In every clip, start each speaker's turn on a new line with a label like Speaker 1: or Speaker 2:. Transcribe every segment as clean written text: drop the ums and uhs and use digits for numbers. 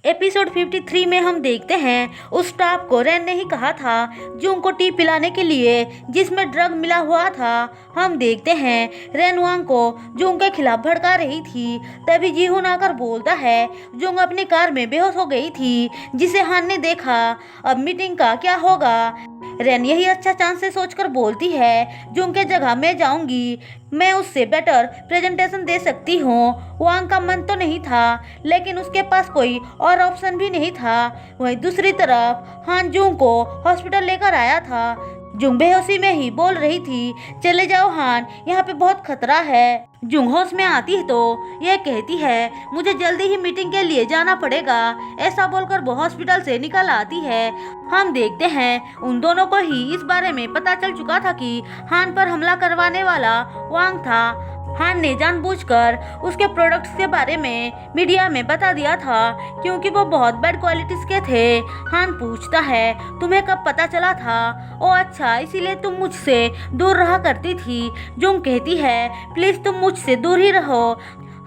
Speaker 1: Episode 53 में हम देखते हैं उस स्टाफ को रेन ने ही कहा था जूंग को टी पिलाने के लिए जिसमें ड्रग मिला हुआ था। हम देखते हैं रेन वांग को जूंग के खिलाफ भड़का रही थी। तभी जीहुन आकर बोलता है जूंग अपनी कार में बेहोश हो गई थी जिसे हान ने देखा। अब मीटिंग का क्या होगा। रेन यही अच्छा चांस से सोचकर बोलती है जूंग के जगह मैं जाऊंगी, मैं उससे बेटर प्रेजेंटेशन दे सकती हूँ। वांग का मन तो नहीं था लेकिन उसके पास कोई और ऑप्शन भी नहीं था। वहीं दूसरी तरफ हान जूंग को हॉस्पिटल लेकर आया था। जूंग बेहोशी में ही बोल रही थी चले जाओ हान, यहाँ पे बहुत खतरा है। जूंग होश में आती है तो यह कहती है मुझे जल्दी ही मीटिंग के लिए जाना पड़ेगा। ऐसा बोलकर वो हॉस्पिटल से निकल आती है। हम देखते हैं उन दोनों को ही इस बारे में पता चल चुका था कि हान पर हमला करवाने वाला वांग था। हान ने जानबूझकर उसके प्रोडक्ट्स के बारे में मीडिया में बता दिया था क्योंकि वो बहुत बैड क्वालिटीज के थे। हान पूछता है तुम्हें कब पता चला था? ओ अच्छा, इसीलिए तुम मुझसे दूर रहा करती थी। जूंग कहती है प्लीज तुम मुझसे दूर ही रहो।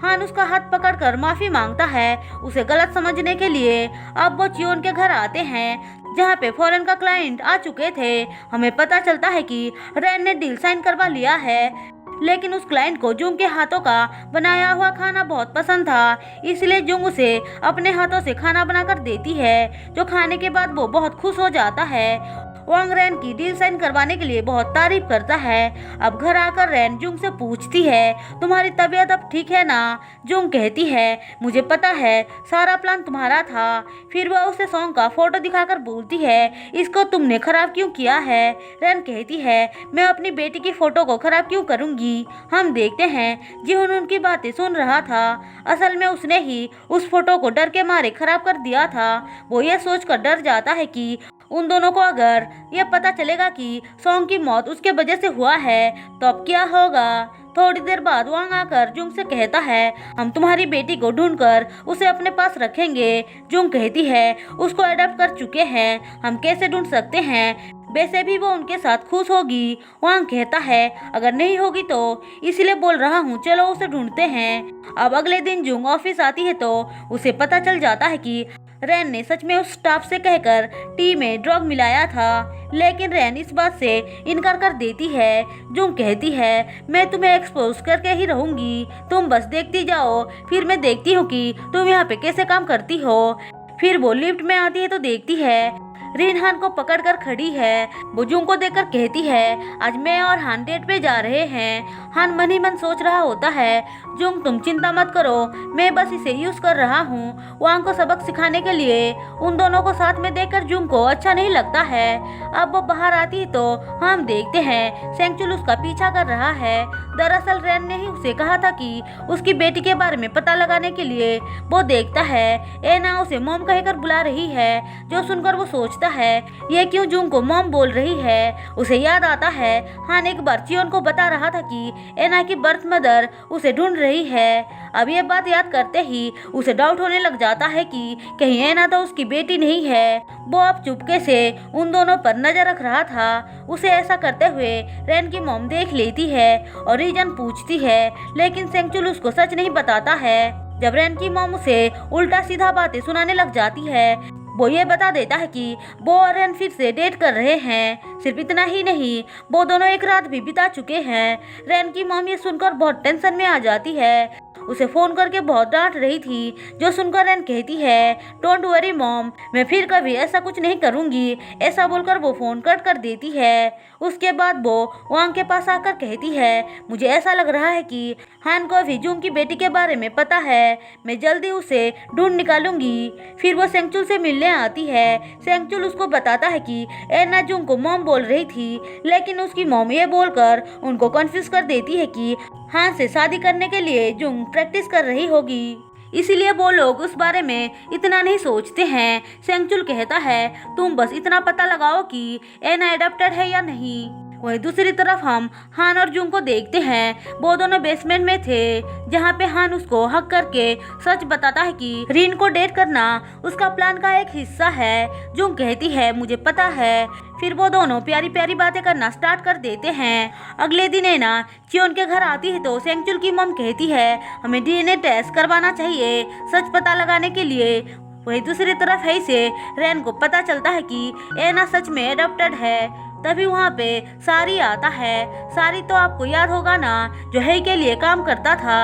Speaker 1: हान उसका हाथ पकड़कर माफी मांगता है उसे गलत समझने के लिए। अब वो चियोन के घर आते हैं जहाँ पे फॉरेन का क्लाइंट आ चुके थे। हमें पता चलता है कि रेन ने डील साइन करवा लिया है लेकिन उस क्लाइंट को जूंग के हाथों का बनाया हुआ खाना बहुत पसंद था, इसलिए जूंग उसे अपने हाथों से खाना बनाकर देती है जो खाने के बाद वो बहुत खुश हो जाता है। वांग रेन की डील साइन करवाने के लिए बहुत तारीफ करता है। अब घर आकर रेन जूंग से पूछती है तुम्हारी तबीयत अब ठीक है ना? जूंग कहती है मुझे पता है सारा प्लान तुम्हारा था। फिर वह उसे सॉन्ग का फोटो दिखाकर बोलती है इसको तुमने खराब क्यों किया है? रेन कहती है मैं अपनी बेटी की फोटो को खराब क्यों करूंगी। हम देखते हैं जीहुन उनकी बातें सुन रहा था। असल में उसने ही उस फोटो को डर के मारे खराब कर दिया था। वो ये सोचकर डर जाता है कि उन दोनों को अगर ये पता चलेगा कि सॉन्ग की मौत उसके वजह से हुआ है तो अब क्या होगा। थोड़ी देर बाद वांग आकर जूंग से कहता है हम तुम्हारी बेटी को ढूंढकर उसे अपने पास रखेंगे। जूंग कहती है उसको अडॉप्ट कर चुके हैं, हम कैसे ढूंढ सकते हैं, वैसे भी वो उनके साथ खुश होगी। वांग कहता है अगर नहीं होगी तो इसलिए बोल रहा हूँ चलो उसे ढूंढते हैं। अब अगले दिन जूंग ऑफिस आती है तो उसे पता चल जाता है कि रेन ने सच में उस स्टाफ से कहकर टी में ड्रग मिलाया था, लेकिन रेन इस बात से इनकार कर देती है। जूंग कहती है मैं तुम्हें एक्सपोज करके ही रहूंगी, तुम बस देखती जाओ, फिर मैं देखती हूँ कि तुम यहाँ पे कैसे काम करती हो। फिर वो लिफ्ट में आती है तो देखती है रिन हान को पकड़कर खड़ी है। वो जूंग को देखकर कहती है आज मैं और हान डेट पे जा रहे हैं। हान मन ही मन सोच रहा होता है जूंग तुम चिंता मत करो, मैं बस इसे यूज कर रहा हूँ वांग को सबक सिखाने के लिए। उन दोनों को साथ में देखकर जूंग को अच्छा नहीं लगता है। अब वो बाहर आती है तो हम देखते हैं सेंगचुल उसका पीछा कर रहा है। दरअसल रेन ने ही उसे कहा था कि उसकी बेटी के बारे में पता लगाने के लिए। वो देखता है एना उसे मॉम कहकर बुला रही है जो सुनकर वो सोचता है ये क्यों जूंग को मॉम बोल रही है। उसे याद आता है हान एक बार चियोन को बता रहा था कि एना की बर्थ मदर उसे ढूंढ रही है। अब ये बात याद करते ही उसे डाउट होने लग जाता है कि कहीं एना तो उसकी बेटी नहीं है। वो अब चुपके से उन दोनों पर नजर रख रहा था। उसे ऐसा करते हुए रेन की मॉम देख लेती है और रीजन पूछती है, लेकिन सेंगचुल उसको सच नहीं बताता है। जब रेन की मॉम उसे उल्टा सीधा बातें सुनाने लग जाती है वो ये बता देता है कि वो और रेन फिर से डेट कर रहे हैं। सिर्फ इतना ही नहीं, वो दोनों एक रात भी बिता चुके हैं। रेन की मॉम ये सुनकर बहुत टेंशन में आ जाती है। उसे फोन करके बहुत डांट रही थी जो सुनकर रेन कहती है डोंट वरी मॉम, मैं फिर कभी ऐसा कुछ नहीं करूंगी। ऐसा बोलकर वो फोन कट कर देती है। उसके बाद वो वांग के पास आकर कहती है मुझे ऐसा लग रहा है कि हान को भी जूंग की बेटी के बारे में पता है, मैं जल्दी उसे ढूंढ निकालूंगी। फिर वो सेंगचुल से मिलने आती है। सेंगचुल उसको बताता है कि एना जूंग को मॉम बोल रही थी, लेकिन उसकी मॉम ये बोलकर उनको कंफ्यूज कर देती है कि हान से शादी करने के लिए जूंग प्रैक्टिस कर रही होगी, इसीलिए वो लोग उस बारे में इतना नहीं सोचते हैं। सेंगचुल कहता है तुम बस इतना पता लगाओ कि एना एडॉप्टेड है या नहीं। वहीं दूसरी तरफ हम हान और जूंग को देखते हैं। वो दोनों बेसमेंट में थे जहाँ पे हान उसको हक करके सच बताता है कि रिन को डेट करना उसका प्लान का एक हिस्सा है। जूंग कहती है मुझे पता है। फिर वो दोनों प्यारी प्यारी बातें करना स्टार्ट कर देते हैं। अगले दिन एना चियोन के घर आती है तो सेंगचुल की मॉम कहती है हमें डीएनए टेस्ट करवाना चाहिए सच पता लगाने के लिए। वहीं दूसरी तरफ हेई से रेन को पता चलता है कि एना सच में एडॉप्टेड है। तभी वहाँ पे सारी आता है। सारी तो आपको याद होगा ना, जो हेई के लिए काम करता था।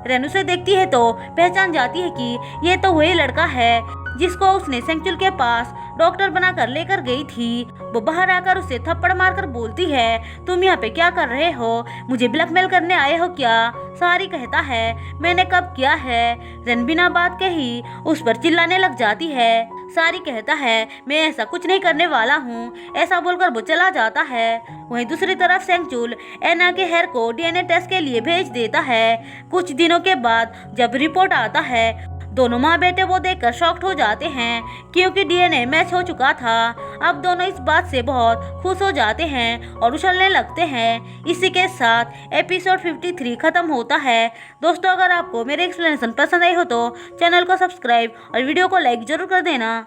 Speaker 1: रेन उसे देखती है तो पहचान जाती है कि ये तो वही लड़का है जिसको उसने सेंचुल के पास डॉक्टर बनाकर लेकर गई थी। वो बाहर आकर उसे थप्पड़ मारकर बोलती है, तुम यहाँ पे क्या कर रहे हो? मुझे ब्लैकमेल करने आए हो क्या? सारी कहता है, मैंने कब किया है? रेन बिना बात के ही उस पर चिल्लाने लग जाती है। सारी कहता है, मैं ऐसा कुछ नहीं करने वाला हूँ। ऐसा बोलकर वो चला जाता है। वहीं दूसरी तरफ सेंचुल एना के हेयर को डीएनए टेस्ट के लिए भेज देता है। कुछ दिनों के बाद जब रिपोर्ट आता है, दोनों माँ बेटे वो देखकर शॉक्ड हो जाते हैं क्योंकि डीएनए मैच हो चुका था। अब दोनों इस बात से बहुत खुश हो जाते हैं और उछलने लगते हैं। इसी के साथ एपिसोड 53 खत्म होता है। दोस्तों, अगर आपको मेरे एक्सप्लेनेशन पसंद आई हो तो चैनल को सब्सक्राइब और वीडियो को लाइक जरूर कर देना।